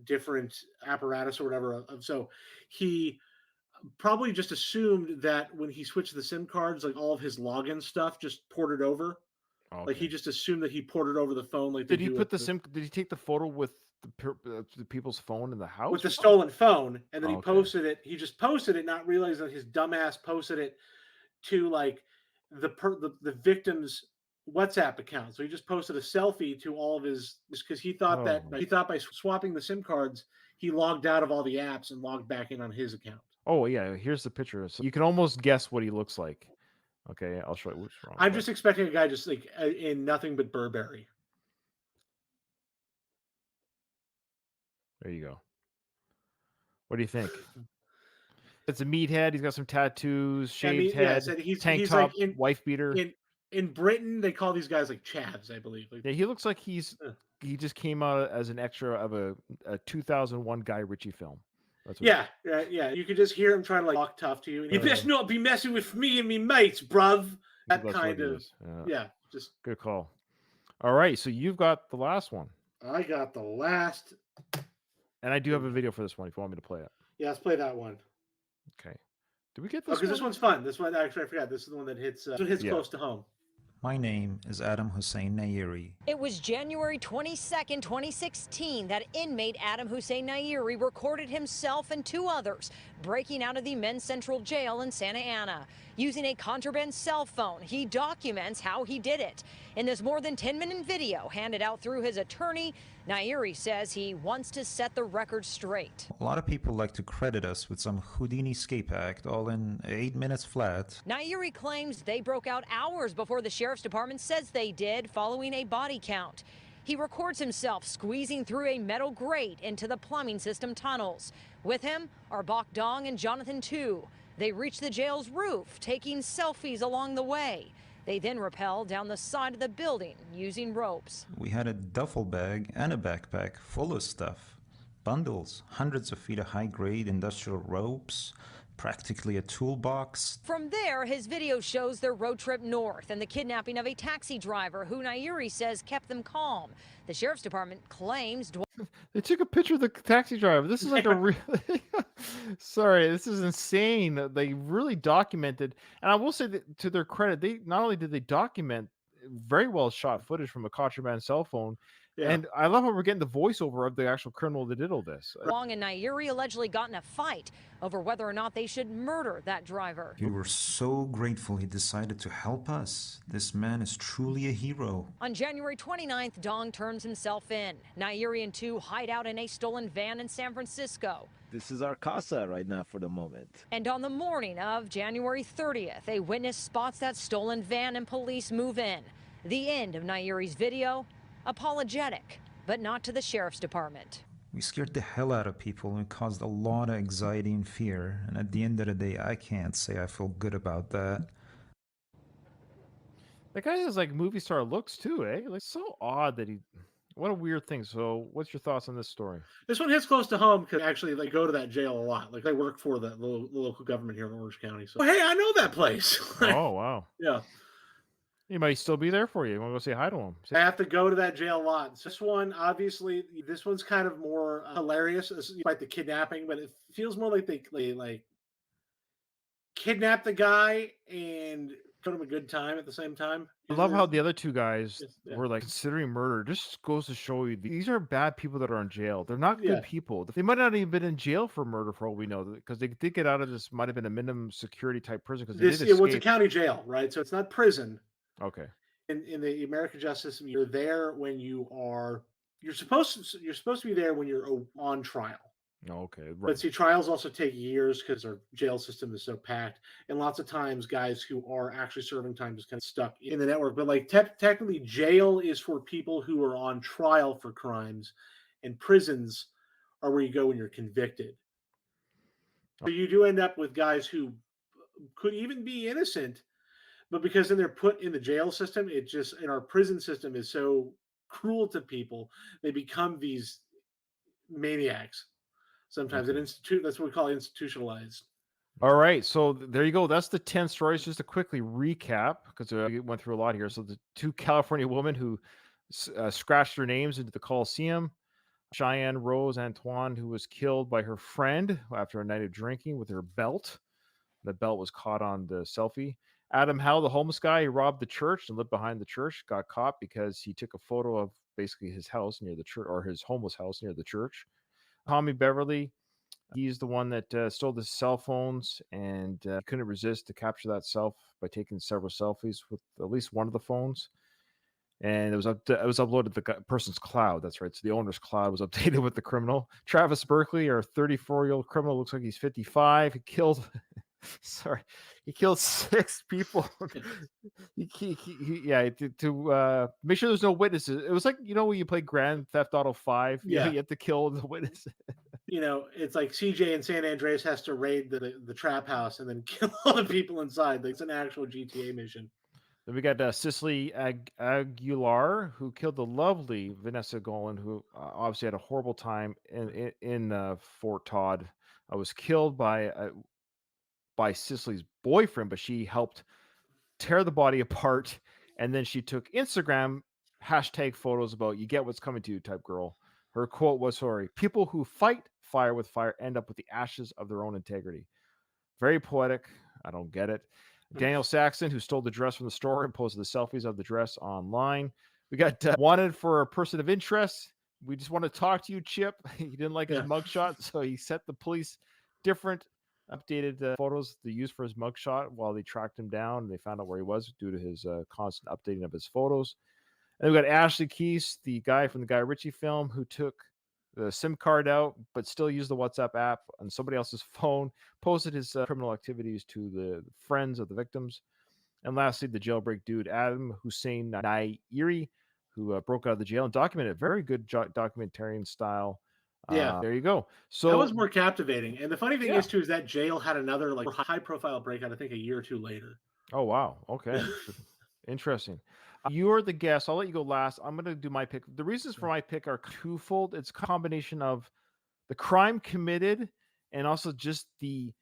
different apparatus or whatever. So he probably just assumed that when he switched the SIM cards, like all of his login stuff just ported over. Okay. Like he just assumed that he ported over the phone. Like did he put the SIM? Did he take the photo with the people's phone in the house? With the stolen phone, and then he posted it. He just posted it, not realizing that his dumbass posted it to like the victim's WhatsApp account. So he just posted a selfie to all of his because he thought by swapping the SIM cards, he logged out of all the apps and logged back in on his account. Oh yeah, here's the picture. So you can almost guess what he looks like. Okay, I'll show you. What's wrong? I'm just expecting a guy just like in nothing but Burberry. There you go. What do you think? It's a meathead. He's got some tattoos, shaved head, tank top, like wife beater. In Britain, they call these guys like chavs, I believe. Like, yeah, he looks like he just came out as an extra of a 2001 Guy Ritchie film. That's what yeah. You could just hear him trying to like talk tough to you. You best not be messing with me and me mates, bruv. That kind of just good call. All right, so you've got the last one. I got the last, and I do have a video for this one if you want me to play it. Yeah, let's play that one. Okay. Did we get this? Because this one's fun. This one actually I forgot. This is the one that hits. Close to home. My name is Adam Hussein Nayeri. It was January 22nd, 2016 that inmate Adam Hussein Nayeri recorded himself and two others breaking out of the men's central jail in Santa Ana. Using a contraband cell phone, he documents how he did it. In this more than 10-minute video handed out through his attorney, Nayeri says he wants to set the record straight. A lot of people like to credit us with some Houdini escape act, all in 8 minutes flat. Nayeri claims they broke out hours before the sheriff's department says they did, following a body count. He records himself squeezing through a metal grate into the plumbing system tunnels. With him are Bok Dong and Jonathan Tu. They reach the jail's roof, taking selfies along the way. They then rappel down the side of the building using ropes. We had a duffel bag and a backpack full of stuff. Bundles, hundreds of feet of high-grade industrial ropes, practically a toolbox. From there, his video shows their road trip north and the kidnapping of a taxi driver who Nayeri says kept them calm. The sheriff's department claims... They took a picture of the taxi driver. This is like a really... Sorry, this is insane. They really documented. And I will say that to their credit, they not only did they document very well shot footage from a contraband cell phone, and I love how we're getting the voiceover of the actual criminal that did all this. Long and Nayeri allegedly got in a fight over whether or not they should murder that driver. We were so grateful he decided to help us. This man is truly a hero. On January 29th, Dong turns himself in. Nayeri and Tu hide out in a stolen van in San Francisco. This is our casa right now for the moment. And on the morning of January 30th, a witness spots that stolen van and police move in. The end of Nayeri's video, apologetic, but not to the sheriff's department. We scared the hell out of people and caused a lot of anxiety and fear. And at the end of the day, I can't say I feel good about that. That guy has like movie star looks too, eh? Like so odd that he. What a weird thing. So, what's your thoughts on this story? This one hits close to home because actually they go to that jail a lot. Like I work for the local government here in Orange County. So hey, I know that place. Oh wow. Yeah. He might still be there for you. You want to go say hi to him? I have to go to that jail a lot. So this one, obviously, this one's kind of more hilarious. This is quite the kidnapping, but it feels more like they like kidnap the guy and put him a good time at the same time. I love how the other two guys Yeah. were like considering murder. Just goes to show you these are bad people that are in jail. They're not Yeah. good people. They might not even been in jail for murder for all we know, because they did get out of this. Might have been a minimum security type prison because they did Well, it's a escape. county jail, right? So it's not prison. Okay. In the American justice system, you're there when you're supposed to be there when you're on trial. Okay. Right. But see, trials also take years because our jail system is so packed, and lots of times guys who are actually serving time just kind of stuck in the network. But like technically, jail is for people who are on trial for crimes, and prisons are where you go when you're convicted. So you do end up with guys who could even be innocent, but because then they're put in the jail system, it just in our prison system is so cruel to people, they become these maniacs. Sometimes that's what we call institutionalized. All right, so there you go. That's the 10 stories. Just to quickly recap, because we went through a lot here. So the two California women who scratched their names into the Coliseum, Cheyenne Rose Antoine, who was killed by her friend after a night of drinking with her belt. The belt was caught on the selfie. Adam Howe, the homeless guy who robbed the church and lived behind the church, got caught because he took a photo of basically his house near the church, or his homeless house near the church. Tommy Beverly, he's the one that stole the cell phones and couldn't resist to capture that self by taking several selfies with at least one of the phones. And it was uploaded to the person's cloud. That's right. So the owner's cloud was updated with the criminal. Travis Berkeley, our 34-year-old criminal, looks like he's 55. He killed, he killed 6 people. To make sure there's no witnesses. It was like, when you play Grand Theft Auto 5, you have to kill the witnesses. It's like CJ in San Andreas has to raid the trap house and then kill all the people inside. Like it's an actual GTA mission. Then we got Cicely Aguilar, who killed the lovely Vanessa Golan, who obviously had a horrible time in Fort Todd. Was killed by Cicely's boyfriend, but she helped tear the body apart, and then she took Instagram hashtag photos about "you get what's coming to you" type girl. Her quote was, "Sorry, people who fight fire with fire end up with the ashes of their own integrity." Very poetic. I don't get it. Daniel Saxon, who stole the dress from the store and posted the selfies of the dress online. We got wanted for a person of interest. We just want to talk to you, Chip. He didn't like his mugshot, so he sent the police different updated photos to use for his mugshot while they tracked him down. They found out where he was due to his constant updating of his photos. And we got Ashley Keys, the guy from the Guy Ritchie film, who took the SIM card out, but still used the WhatsApp app on somebody else's phone, posted his criminal activities to the friends of the victims. And lastly, the jailbreak dude, Adam Hussein Nairi, who broke out of the jail and documented very good documentarian style. There you go. So that was more captivating. And the funny thing is, too, is that jail had another like high profile breakout, I think a year or two later. Oh, wow. Okay. Interesting. You're the guest. I'll let you go last. I'm going to do my pick. The reasons for my pick are twofold. It's a combination of the crime committed and also just the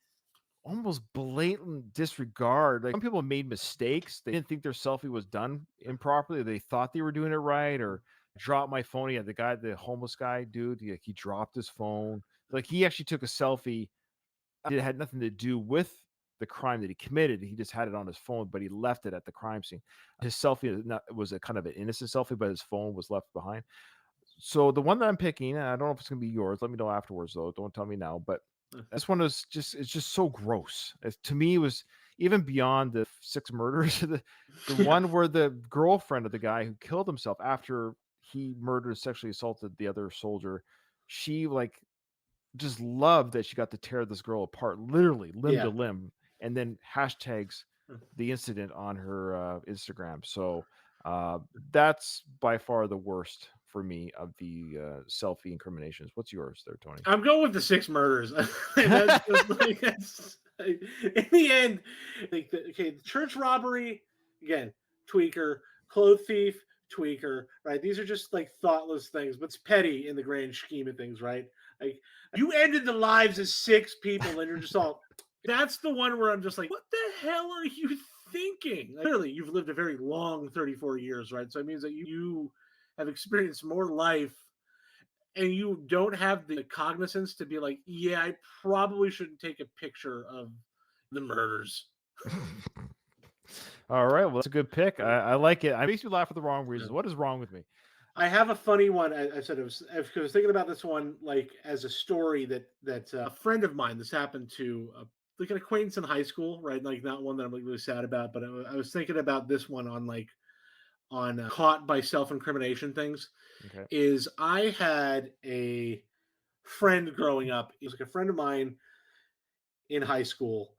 almost blatant disregard. Like some people made mistakes. They didn't think their selfie was done improperly. They thought they were doing it right, or dropped my phone. Yeah, the homeless guy, dude, he dropped his phone. Like he actually took a selfie. It had nothing to do with the crime that he committed. He just had it on his phone, but he left it at the crime scene. His selfie was a kind of an innocent selfie, but his phone was left behind. So the one that I'm picking, and I don't know if it's gonna be yours. Let me know afterwards, though. Don't tell me now. But this one was it's just so gross. To me, it was even beyond the 6 murders. the one where the girlfriend of the guy who killed himself after he murdered, sexually assaulted the other soldier, she just loved that she got to tear this girl apart, literally limb to limb, and then hashtags the incident on her Instagram. So that's by far the worst for me of the selfie incriminations. What's yours there, Tony? I'm going with the 6 murders. That's just like, in the end, like the church robbery, again, tweaker, clothes thief, tweaker, right? These are just like thoughtless things, but it's petty in the grand scheme of things, right? Like you ended the lives of 6 people and you're just all, that's the one where I'm just like, what the hell are you thinking? Like, clearly, you've lived a very long 34 years, right? So it means that you have experienced more life and you don't have the cognizance to be like, yeah, I probably shouldn't take a picture of the murders. All right, well, that's a good pick. I like it. It makes me laugh for the wrong reasons. What is wrong with me? I have a funny one. I said I was thinking about this one like as a story that a friend of mine. This happened to like an acquaintance in high school, right? Like not one that I'm like really sad about, but I was thinking about this one on caught by self-incrimination things. Okay. Is I had a friend growing up. He was like a friend of mine in high school,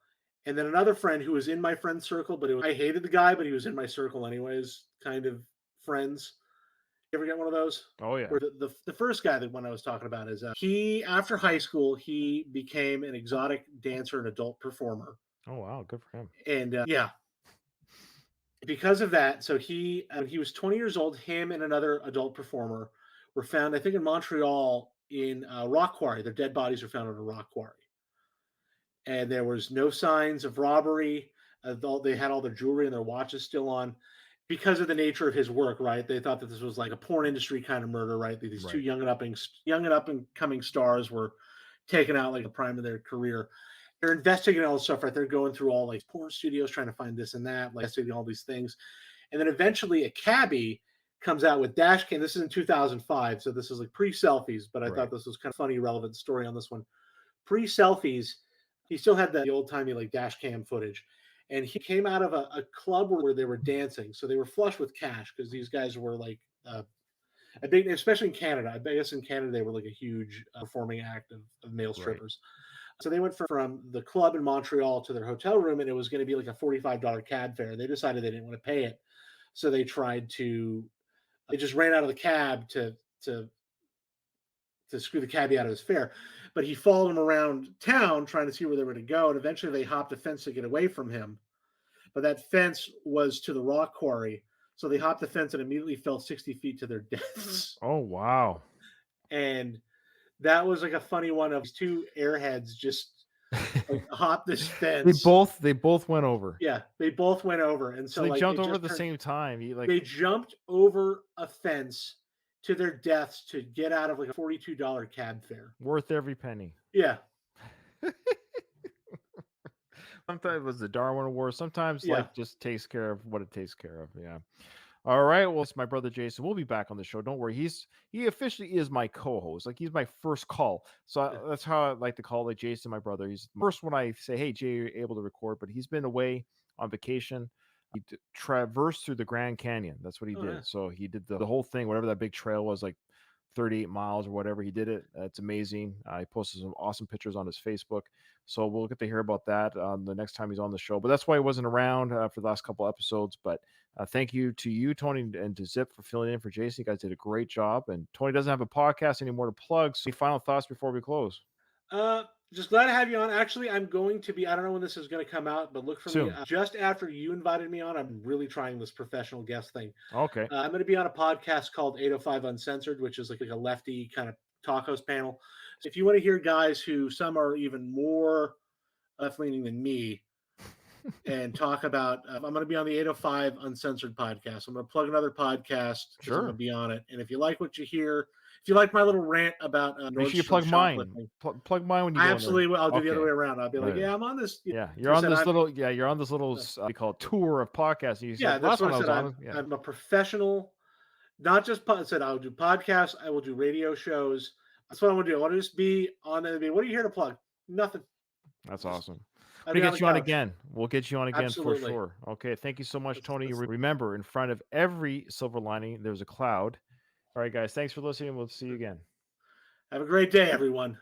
and then another friend who was in my friend circle, but I hated the guy, but he was in my circle anyways. Kind of friends. You ever get one of those? Oh yeah. Where the first guy that one I was talking about is he after high school he became an exotic dancer and adult performer. Oh wow, good for him. And yeah, because of that, so he was 20 years old. Him and another adult performer were found, I think, in Montreal in a rock quarry. Their dead bodies were found in a rock quarry, and there was no signs of robbery. They had all their jewelry and their watches still on. Because of the nature of his work, right? They thought that this was like a porn industry kind of murder, right? These two young and up and coming stars were taken out like the prime of their career. They're investigating all this stuff, right? They're going through all like porn studios, trying to find this and that, like investigating all these things. And then eventually a cabbie comes out with dash cam. This is in 2005, so this is like pre-selfies, but I thought this was kind of funny, relevant story on this one. Pre-selfies, he still had the old-timey like dash cam footage. And he came out of a club where they were dancing. So they were flush with cash because these guys were like a big, especially in Canada. I guess in Canada, they were like a huge performing act of male strippers. Right. So they went from the club in Montreal to their hotel room, and it was going to be like a $45 cab fare. They decided they didn't want to pay it. So they just ran out of the cab to screw the cabbie out of his fare. But he followed them around town trying to see where they were to go. And eventually they hopped a fence to get away from him. But that fence was to the rock quarry. So they hopped the fence and immediately fell 60 feet to their deaths. Oh, wow. And that was like a funny one of 2 airheads just like, hopped this fence. They both went over. Yeah, they both went over. And so they jumped over at the same time. They jumped over a fence to their deaths to get out of like a $42 cab fare. Worth every penny. Yeah. Sometimes it was the Darwin Award. Sometimes life just takes care of what it takes care of. Yeah. All right. Well, it's my brother Jason. We'll be back on the show. Don't worry. He officially is my co-host. Like he's my first call. So that's how I like to call like Jason, my brother. He's the first one I say, hey, Jay, you're able to record, but he's been away on vacation. He traversed through the Grand Canyon. That's what he did. Yeah. So he did the whole thing, whatever that big trail was, like 38 miles or whatever. He did it. It's amazing. He posted some awesome pictures on his Facebook. So we'll get to hear about that the next time he's on the show. But that's why he wasn't around for the last couple episodes. But thank you to you, Tony, and to Zip for filling in for Jason. You guys did a great job. And Tony doesn't have a podcast anymore to plug. So any final thoughts before we close? Just glad to have you on. Actually, I'm going to be, I don't know when this is going to come out, but look for Soon. me just after you invited me on. I'm really trying this professional guest thing. Okay. I'm going to be on a podcast called 805 Uncensored, which is like a lefty kind of talk host panel. So if you want to hear guys who some are even more left-leaning than me and talk about, I'm going to be on the 805 Uncensored podcast. I'm going to plug another podcast because I'm going to be on it. And if you like what you hear, if you like my little rant about make sure you plug mine. Plug mine when you I go absolutely will. I'll do okay. the other way around. I'll be like, yeah, I'm on this. Yeah, you're on this little. Yeah, you're on this little. We call it tour of podcasts. Yeah, that's what I said. I'm a professional. Not just I said I'll do podcasts. I will do radio shows. That's what I want to do. I want to just be on there. What are you here to plug? Nothing. That's awesome. We'll get you on again. We'll get you on again for sure. Okay. Thank you so much, Tony. Remember, in front of every silver lining, there's a cloud. All right, guys. Thanks for listening. We'll see you again. Have a great day, everyone.